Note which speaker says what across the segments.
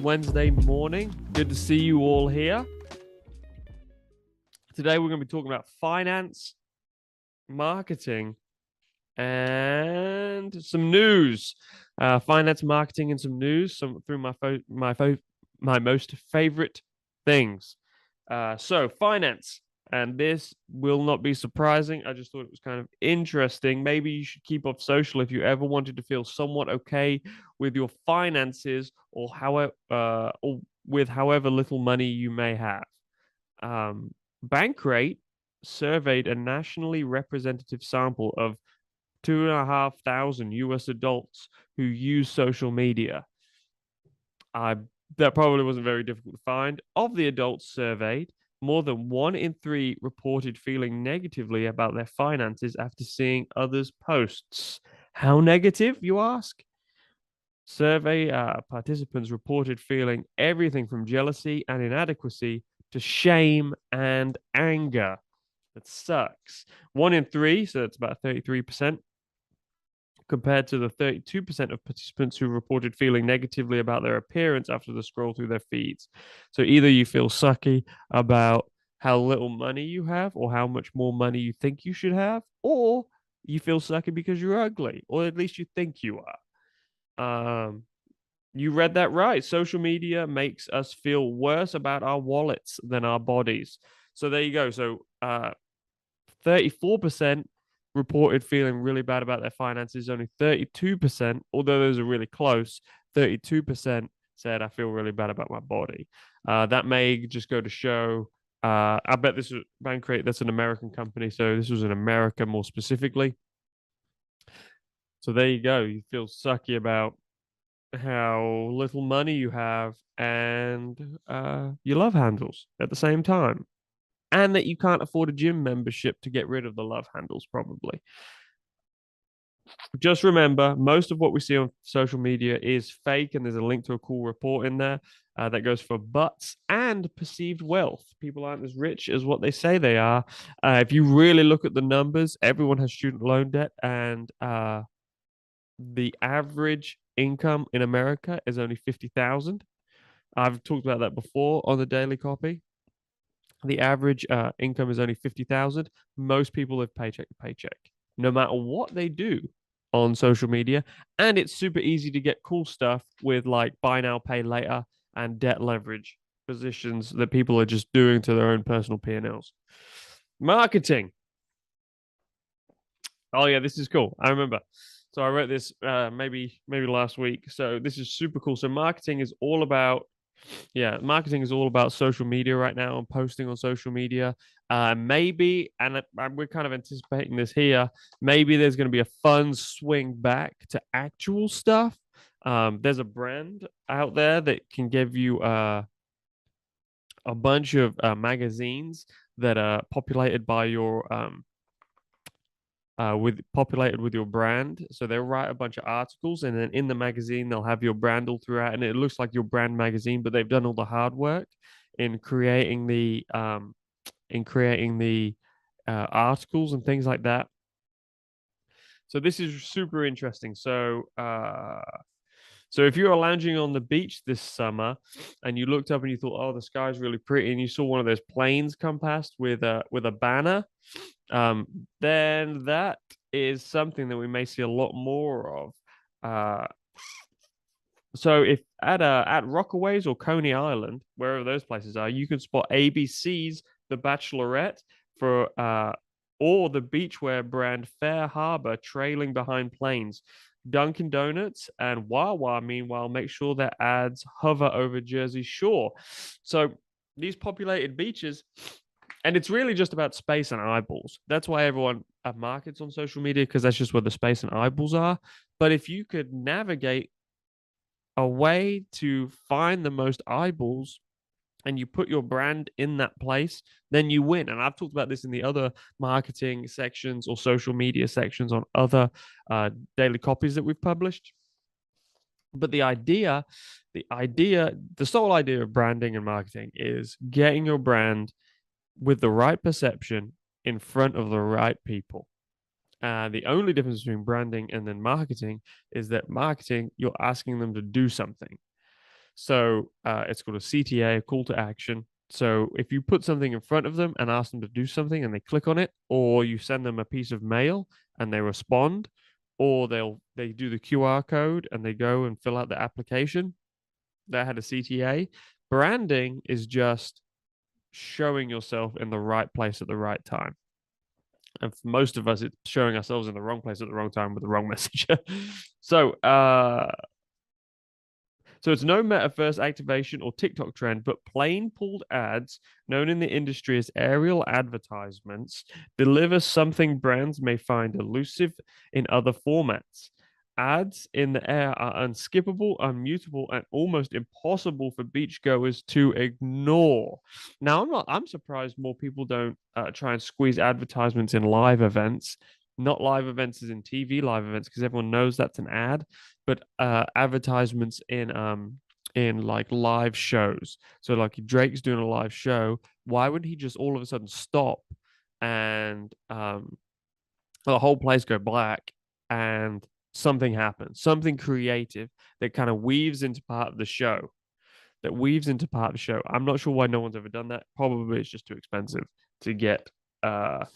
Speaker 1: Wednesday morning. Good to see you all here. Today, we're going to be talking about finance, marketing, and some news. Finance, marketing, and some news. Through my most favorite things. So finance, and this will not be surprising. I just thought it was kind of interesting. Maybe you should keep off social if you ever wanted to feel somewhat okay with your finances, or with however little money you may have. Um, Bankrate surveyed a nationally representative sample of 2,500 US adults who use social media. That probably wasn't very difficult to find. Of the adults surveyed, more than 1 in 3 reported feeling negatively about their finances after seeing others' posts. How negative, you ask? Survey participants reported feeling everything from jealousy and inadequacy to shame and anger. That sucks. 1 in 3, so that's about 33%, compared to the 32% of participants who reported feeling negatively about their appearance after the scroll through their feeds. So either you feel sucky about how little money you have, or how much more money you think you should have, or you feel sucky because you're ugly, or at least you think you are. You read that right. Social media makes us feel worse about our wallets than our bodies. So there you go. So 34% reported feeling really bad about their finances. Only 32%, although those are really close, 32% said, I feel really bad about my body. That may just go to show. I bet this was Bankrate, that's an American company. So this was in America more specifically. So there you go. You feel sucky about how little money you have, and you love handles at the same time, and that you can't afford a gym membership to get rid of the love handles, probably. Just remember, most of what we see on social media is fake, and there's a link to a cool report in there that goes for butts and perceived wealth. People aren't as rich as what they say they are. If you really look at the numbers, everyone has student loan debt, and the average income in America is only 50,000. I've talked about that before on the daily copy. The average income is only 50,000. Most people live paycheck to paycheck, no matter what they do on social media. And it's super easy to get cool stuff with like buy now, pay later and debt leverage positions that people are just doing to their own personal P&Ls. Marketing. Oh yeah, this is cool. I remember. So I wrote this maybe last week. So this is super cool. So marketing is all about social media right now, and posting on social media. Maybe, and we're kind of anticipating this here, maybe there's going to be a fun swing back to actual stuff. There's a brand out there that can give you a bunch of magazines that are populated by your populated with your brand. So they'll write a bunch of articles, and then in the magazine they'll have your brand all throughout, and it looks like your brand magazine, but they've done all the hard work in creating the articles and things like that. So this is super interesting. So if you were lounging on the beach this summer and you looked up and you thought, oh, the sky's really pretty, and you saw one of those planes come past with a banner, then that is something that we may see a lot more of. So if at Rockaways or Coney Island, wherever those places are, you can spot ABC's The Bachelorette for or the beachwear brand Fair Harbor trailing behind planes. Dunkin' Donuts and Wawa, meanwhile, make sure their ads hover over Jersey Shore. So these populated beaches, and it's really just about space and eyeballs. That's why everyone markets on social media, because that's just where the space and eyeballs are. But if you could navigate a way to find the most eyeballs and you put your brand in that place, then you win. And I've talked about this in the other marketing sections or social media sections on other daily copies that we've published. But the sole idea of branding and marketing is getting your brand with the right perception in front of the right people. The only difference between branding and then marketing is that marketing, you're asking them to do something. So it's called a CTA, a call to action. So if you put something in front of them and ask them to do something and they click on it, or you send them a piece of mail and they respond, or they do the QR code and they go and fill out the application, that had a CTA. Branding is just showing yourself in the right place at the right time. And for most of us, it's showing ourselves in the wrong place at the wrong time with the wrong message. so, uh, so it's no metaverse activation or TikTok trend, but plain pulled ads, known in the industry as aerial advertisements, deliver something brands may find elusive in other formats. Ads in the air are unskippable, unmutable, and almost impossible for beachgoers to ignore. Now, I'm surprised more people don't try and squeeze advertisements in live events, not live events as in TV live events, because everyone knows that's an ad, but advertisements in like live shows. So like Drake's doing a live show, why would he just all of a sudden stop and the whole place go black and something happens, something creative that kind of weaves into part of the show. That weaves into part of the show. I'm not sure why no one's ever done that. Probably it's just too expensive to get on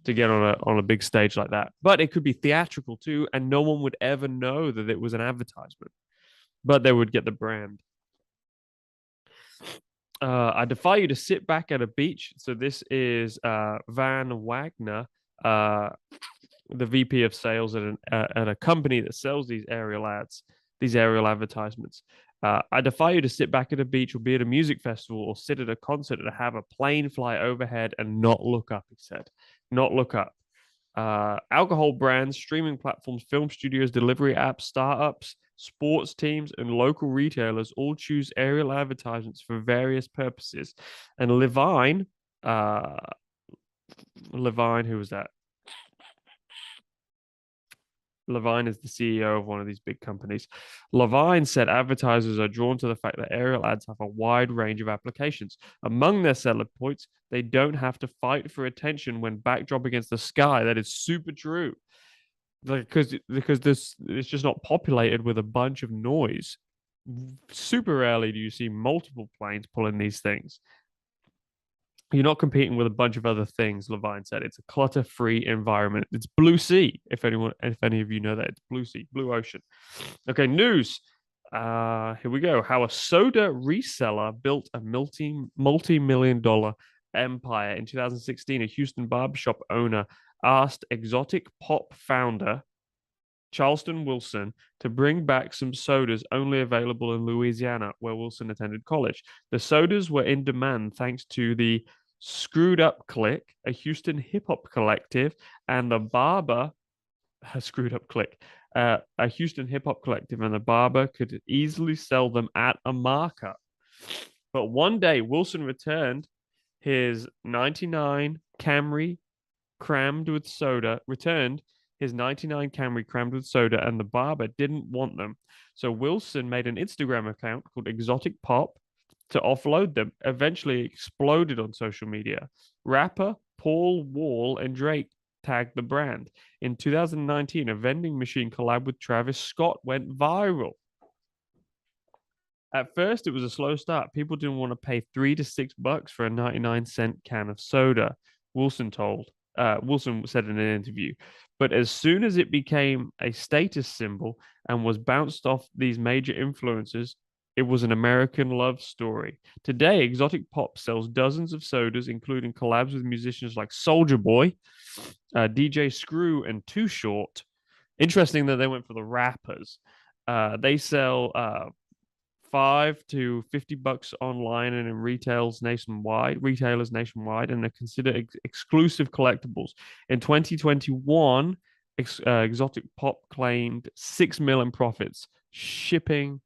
Speaker 1: a big stage like that. But it could be theatrical too, and no one would ever know that it was an advertisement. But they would get the brand. I defy you to sit back at a beach. So this is Van Wagner, the VP of sales at a company that sells these aerial ads, these aerial advertisements. I defy you to sit back at a beach or be at a music festival or sit at a concert and have a plane fly overhead and not look up, he said. Not look up. Alcohol brands, streaming platforms, film studios, delivery apps, startups, sports teams, and local retailers all choose aerial advertisements for various purposes. And Levine, who was that? Levine is the CEO of one of these big companies. Levine said advertisers are drawn to the fact that aerial ads have a wide range of applications. Among their selling points, they don't have to fight for attention when backdrop against the sky. That is super true. Because this it's just not populated with a bunch of noise. Super rarely do you see multiple planes pulling these things. You're not competing with a bunch of other things, Levine said. It's a clutter-free environment. It's blue sea. If any of you know that, it's blue sea, blue ocean. Okay, news. Here we go. How a soda reseller built a multi-million dollar empire in 2016. A Houston barbershop owner asked exotic pop founder Charleston Wilson to bring back some sodas only available in Louisiana, where Wilson attended college. The sodas were in demand thanks to the Screwed Up Click, a Houston hip hop collective, and the Barber, Screwed Up Click, a Houston hip hop collective, and the Barber could easily sell them at a markup. But one day, Wilson returned his 99 Camry crammed with soda, returned his 99 Camry crammed with soda, and the barber didn't want them. So Wilson made an Instagram account called Exotic Pop to offload them. Eventually exploded on social media. Rapper Paul Wall and Drake tagged the brand. In 2019, a vending machine collab with Travis Scott went viral. At first, it was a slow start. People didn't want to pay $3 to $6 for a 99-cent can of soda, Wilson told. Wilson said in an interview. But as soon as it became a status symbol and was bounced off these major influencers, it was an American love story. Today, Exotic Pop sells dozens of sodas, including collabs with musicians like Soldier Boy, DJ Screw, and Too Short. Interesting that they went for the rappers. They sell $5 to $50 online and in retailers nationwide, and are considered exclusive collectibles. In 2021, Exotic Pop claimed 6 million profits shipping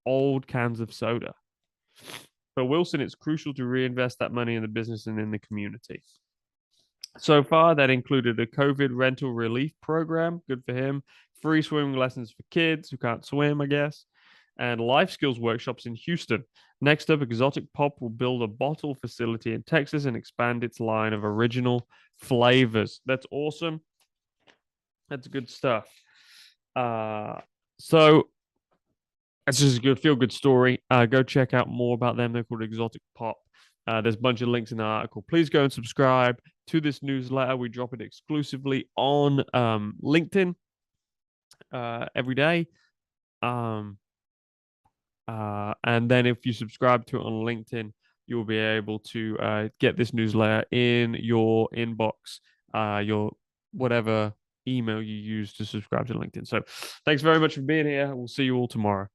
Speaker 1: old cans of soda. For Wilson, it's crucial to reinvest that money in the business and in the community. So far, that included a COVID rental relief program, good for him, free swimming lessons for kids who can't swim, I guess, and life skills workshops in Houston. Next up, Exotic Pop will build a bottle facility in Texas and expand its line of original flavors. That's awesome. That's good stuff. So It's just a good feel good story. Go check out more about them. They're called Exotic Pop. There's a bunch of links in the article. Please go and subscribe to this newsletter. We drop it exclusively on LinkedIn every day. Um, and then if you subscribe to it on LinkedIn, you'll be able to get this newsletter in your inbox, your whatever email you use to subscribe to LinkedIn. So thanks very much for being here. We'll see you all tomorrow.